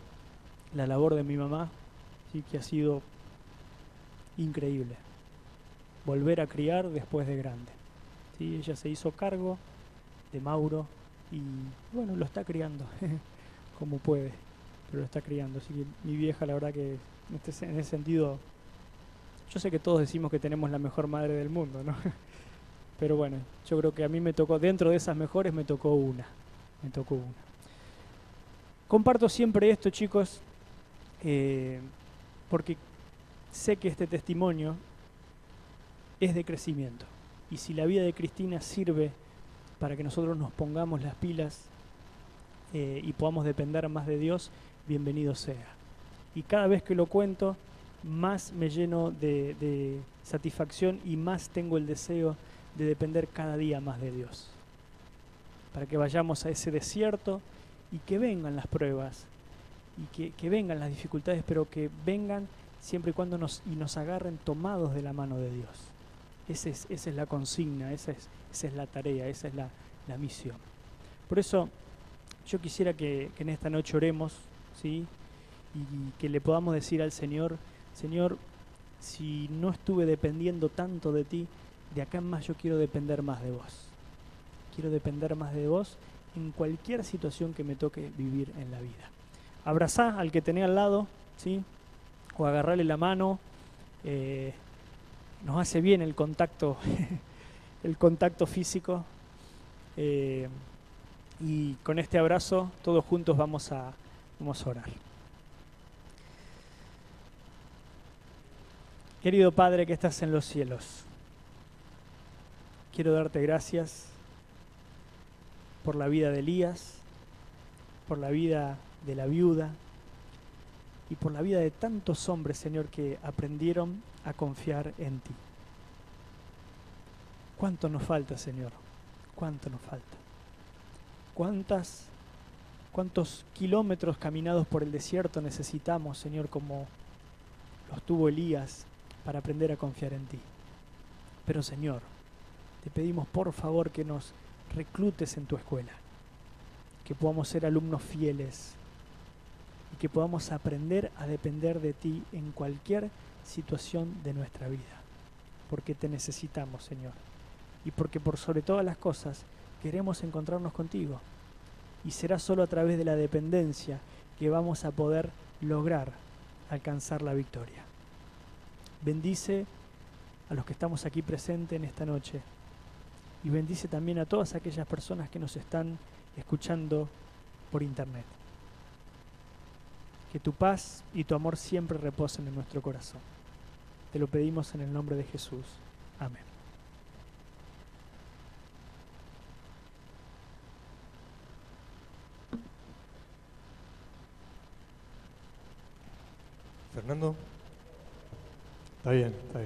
la labor de mi mamá, ¿sí? Que ha sido increíble, volver a criar después de grande, ¿sí? Ella se hizo cargo de Mauro y bueno, lo está criando como puede, pero lo está criando. Así que mi vieja, la verdad que en ese sentido, yo sé que todos decimos que tenemos la mejor madre del mundo, ¿no? Pero bueno, yo creo que a mí me tocó, dentro de esas mejores me tocó una. Comparto siempre esto, chicos, porque sé que este testimonio es de crecimiento. Y si la vida de Cristina sirve para que nosotros nos pongamos las pilas y podamos depender más de Dios, bienvenido sea. Y cada vez que lo cuento, más me lleno de satisfacción y más tengo el deseo de depender cada día más de Dios. Para que vayamos a ese desierto y que vengan las pruebas y que vengan las dificultades, pero que vengan siempre y cuando nos agarren tomados de la mano de Dios. Esa es la consigna, esa es la tarea, esa es la misión. Por eso yo quisiera que en esta noche oremos, ¿sí? Y que le podamos decir al Señor: Señor, si no estuve dependiendo tanto de ti, de acá en más yo quiero depender más de vos. Quiero depender más de vos en cualquier situación que me toque vivir en la vida. Abrazá al que tenés al lado, ¿sí? O agarrarle la mano. Nos hace bien el contacto, el contacto físico. Y con este abrazo, todos juntos vamos a orar. Querido Padre que estás en los cielos, quiero darte gracias por la vida de Elías, por la vida de la viuda y por la vida de tantos hombres, Señor, que aprendieron a confiar en ti. ¿Cuánto nos falta, Señor? ¿Cuánto nos falta? ¿Cuántos kilómetros caminados por el desierto necesitamos, Señor, como los tuvo Elías, para aprender a confiar en ti? Pero, Señor, te pedimos por favor que nos reclutes en tu escuela, que podamos ser alumnos fieles y que podamos aprender a depender de ti en cualquier situación de nuestra vida, porque te necesitamos, Señor, y porque por sobre todas las cosas queremos encontrarnos contigo, y será solo a través de la dependencia que vamos a poder lograr alcanzar la victoria. Bendice a los que estamos aquí presentes en esta noche y bendice también a todas aquellas personas que nos están escuchando por internet. Que tu paz y tu amor siempre reposen en nuestro corazón. Te lo pedimos en el nombre de Jesús. Amén. Fernando. Está bien, está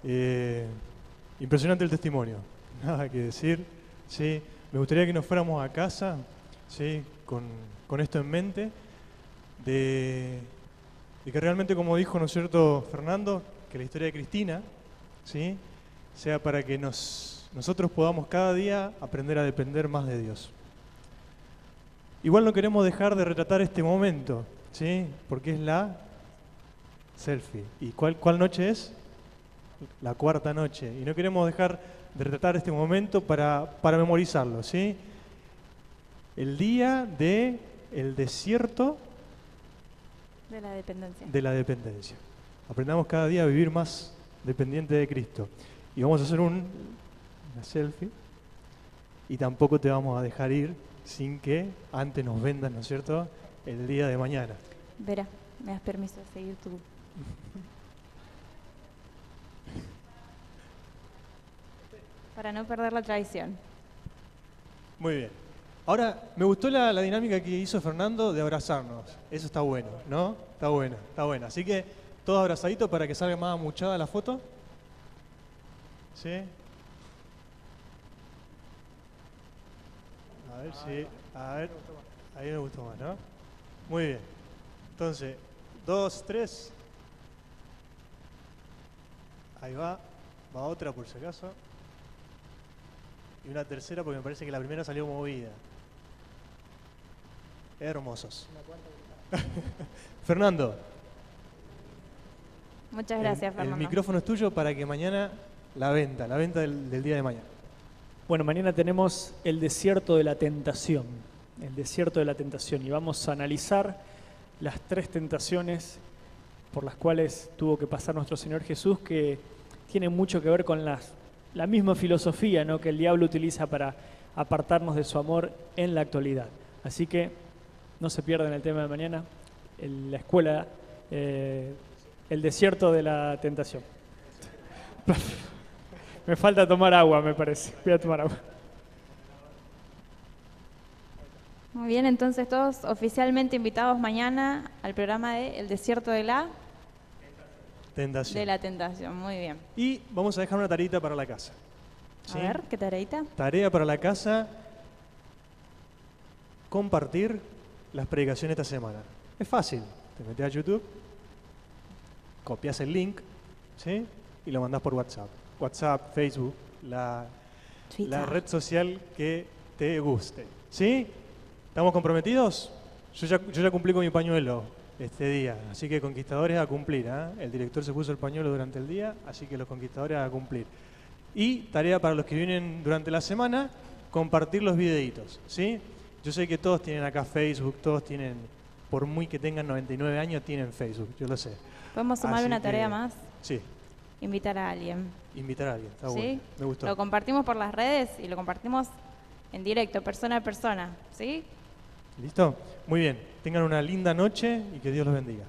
bien. Impresionante el testimonio, nada que decir, ¿sí? Me gustaría que nos fuéramos a casa, ¿sí? Con esto en mente, de que realmente, como dijo, ¿no es cierto, Fernando?, que la historia de Cristina, ¿sí?, sea para que nosotros podamos cada día aprender a depender más de Dios. Igual no queremos dejar de retratar este momento, ¿sí?, porque es la selfie. ¿Y cuál noche es? La cuarta noche. Y no queremos dejar de retratar este momento para memorizarlo, ¿sí? El día del desierto de la dependencia. De la dependencia. Aprendamos cada día a vivir más dependiente de Cristo. Y vamos a hacer una selfie. Y tampoco te vamos a dejar ir sin que antes nos vendan, ¿no es cierto?, el día de mañana. Vera, Me das permiso de seguir tu... Para no perder la tradición. Muy bien. Ahora, me gustó la dinámica que hizo Fernando de abrazarnos. Eso está bueno, ¿no? Está buena, está buena. Así que todos abrazaditos para que salga más amuchada la foto. ¿Sí? A ver si... A ver, ahí me gustó más, ¿no? Muy bien. Entonces, 2, 3. Ahí va. Va otra por si acaso. Y una tercera porque me parece que la primera salió movida. Hermosos. Fernando. Muchas gracias, El Fernando. micrófono es tuyo para que mañana la venta del día de mañana. Bueno, mañana tenemos el desierto de la tentación. El desierto de la tentación. Y vamos a analizar las 3 tentaciones por las cuales tuvo que pasar nuestro Señor Jesús, que tienen mucho que ver con la misma filosofía, ¿no?, que el diablo utiliza para apartarnos de su amor en la actualidad. Así que no se pierdan el tema de mañana, la escuela, el desierto de la tentación. Me falta tomar agua, me parece. Voy a tomar agua. Muy bien, entonces todos oficialmente invitados mañana al programa de El Desierto de la Tentación. Muy bien. Y vamos a dejar una tareita para la casa. ¿Sí? A ver, ¿qué tareita? Tarea para la casa: compartir las predicaciones esta semana. Es fácil. Te metes a YouTube, copias el link, ¿sí?, y lo mandás por WhatsApp. WhatsApp, Facebook, la red social que te guste. ¿Sí? ¿Estamos comprometidos? Yo ya cumplí con mi pañuelo este día, así que conquistadores a cumplir. El director se puso el pañuelo durante el día, así que los conquistadores a cumplir. Y tarea para los que vienen durante la semana: compartir los videitos. ¿Sí? Yo sé que todos tienen acá Facebook, todos tienen, por muy que tengan 99 años, tienen Facebook, yo lo sé. ¿Podemos sumar Así una que, tarea más? Sí, Invitar a alguien. invitar a alguien, está ¿Sí? bueno, me gustó. Lo compartimos por las redes y lo compartimos en directo, persona a persona. ¿Sí? ¿Listo? Muy bien, tengan una linda noche y que Dios los bendiga.